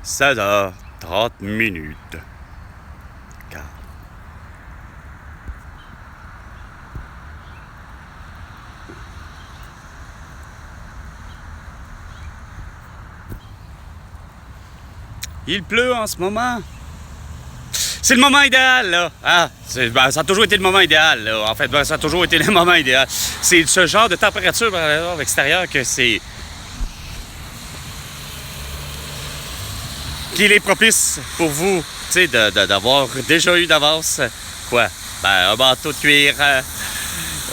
16h30. Il pleut en ce moment. C'est le moment idéal, là. Ah, ça a toujours été le moment idéal, là. En fait, ça a toujours été le moment idéal. C'est ce genre de température à l'extérieur que c'est... qu'il est propice pour vous, tu sais, d'avoir déjà eu d'avance, quoi? Ben, un bateau de cuir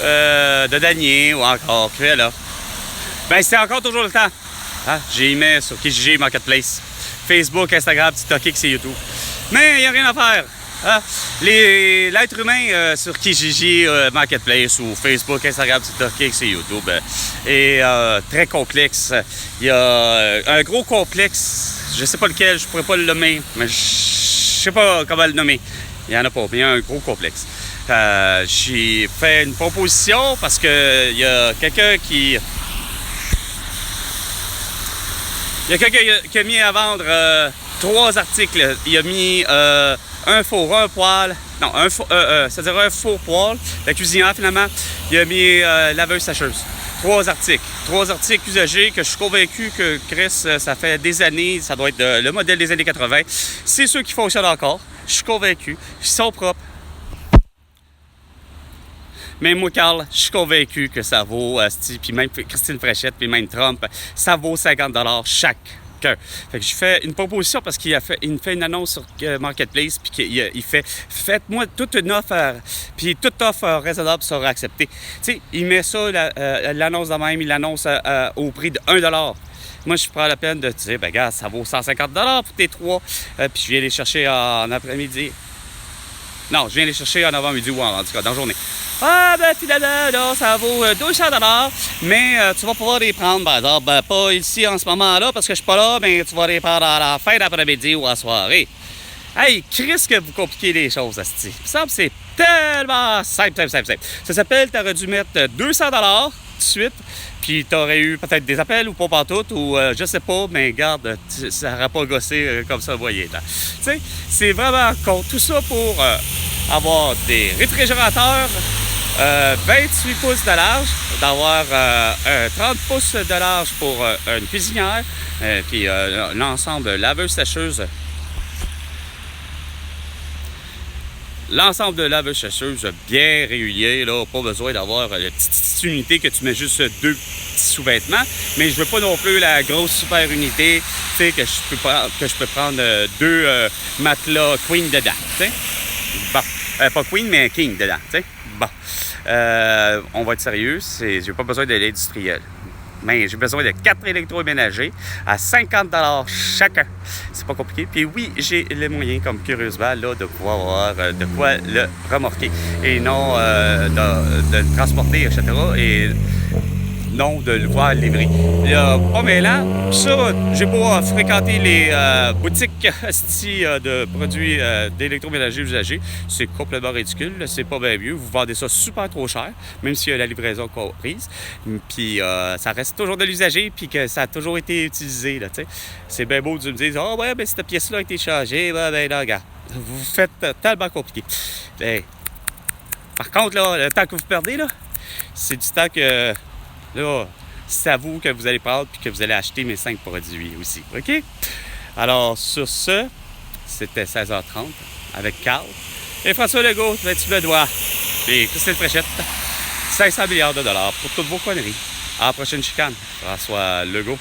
de damier ou encore cuir, là. Ben, c'est encore toujours le temps. Hein? J'y mets sur Kijiji Marketplace. Facebook, Instagram, TikTok, X et YouTube. Mais il n'y a rien à faire. Hein? L'être humain sur Kijiji Marketplace ou Facebook, Instagram, TikTok, X et YouTube est très complexe. Il y a un gros complexe, je ne sais pas lequel, je ne pourrais pas le nommer, mais je ne sais pas comment le nommer. Il n'y en a pas, mais il y a un gros complexe. J'ai fait une proposition parce qu'il y a quelqu'un qui... Il y a quelqu'un qui a mis à vendre 3 articles. Il a mis un four, un poêle. Non, c'est-à-dire un four poêle. La cuisinière, finalement, il a mis laveuse sécheuse. 3 articles. 3 articles usagés que je suis convaincu que Chris, ça fait des années. Ça doit être le modèle des années 80. C'est ceux qui fonctionnent encore. Je suis convaincu. Ils sont propres. Mais moi, Carl, je suis convaincu que ça vaut, puis même Christine Fréchette, puis même Trump, ça vaut 50$ chacun. Fait que je fais une proposition parce qu'il fait une annonce sur Marketplace, puis qu'il fait « Faites-moi toute une offre, puis toute offre raisonnable sera acceptée. » Tu sais, il met ça, l'annonce de même, il l'annonce au prix de 1$. Moi, je prends la peine de dire « Ben, gars, ça vaut 150$ pour tes 3. Puis je viens les chercher en après-midi. Non, je viens les chercher en avant-midi ou en tout cas, dans la journée. Ah, ben, finalement, là, ça vaut 200$, mais tu vas pouvoir les prendre, par exemple, pas ici en ce moment-là, parce que je suis pas là, mais tu vas les prendre à la fin d'après-midi ou en soirée. Hey, Chris, que vous compliquez les choses, asti. Il me semble que c'est tellement simple. Ça s'appelle, tu aurais dû mettre 200$ tout de suite, puis tu aurais eu peut-être des appels ou pas pantoute, ou je sais pas, mais garde, ça n'aurait pas gossé comme ça, vous voyez. Tu sais, c'est vraiment con. Tout ça pour avoir des réfrigérateurs 28 pouces de large, d'avoir 30 pouces de large pour une cuisinière, puis l'ensemble laveuse-sécheuse. L'ensemble de laveuse-sécheuse bien régulier, là, pas besoin d'avoir la petite unité que tu mets juste 2 petits sous-vêtements, mais je veux pas non plus la grosse super unité, tu sais, que je peux prendre 2 matelas queen dedans, tu sais. Bon, pas queen, mais king dedans, tu sais. Bon, on va être sérieux, j'ai pas besoin de l'industriel. Mais j'ai besoin de 4 électroménagers à 50$ chacun. C'est pas compliqué. Puis oui, j'ai les moyens, comme curieusement, là, de pouvoir avoir de quoi le remorquer. Et non de le transporter, etc. Et non de le voir livrer. Il y a pas mêlant. Ça, j'ai pas fréquenté les boutiques de produits d'électroménager usagés. C'est complètement ridicule. C'est pas bien mieux. Vous vendez ça super trop cher, même s'il y a la livraison comprise. Puis ça reste toujours de l'usager, puis que ça a toujours été utilisé. Là, c'est bien beau de me dire « Ah ouais, ben cette pièce-là a été changée. » Ben là, regarde, vous faites tellement compliqué. Ben, par contre, là, le temps que vous perdez, là, c'est du temps que... Là, c'est à vous que vous allez prendre puis que vous allez acheter mes 5 produits aussi. OK? Alors, sur ce, c'était 16h30 avec Carl. Et François Legault, tu le dois. Et Christine Fréchette, 500 milliards de dollars pour toutes vos conneries. À la prochaine chicane, François Legault.